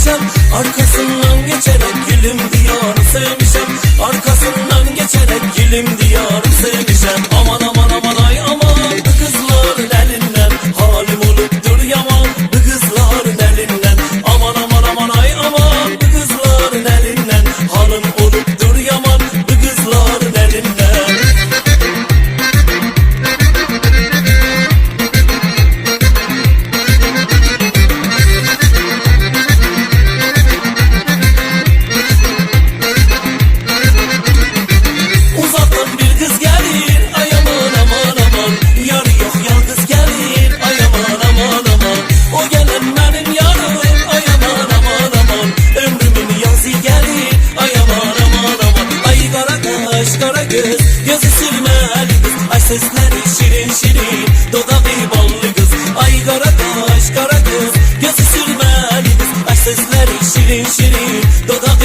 sevmişem, arkasından geçerek gülüm diyarı sevmişem, arkasından geçerek gülüm diyarı sevmişem. Aman aman aman ay aman, bu kızların elinden halim olupdur yaman, bu kızların elinden. Aman aman aman ay aman, bu kızların elinden halim olupdur yaman, bu kızların elinden. Gözü sürmeli kız, ay sesleri şirin şirin, dodağı ballı kız. Ay kara kaş kara göz, gözü sürmeli kız, ay sesleri şirin şirin, dodağı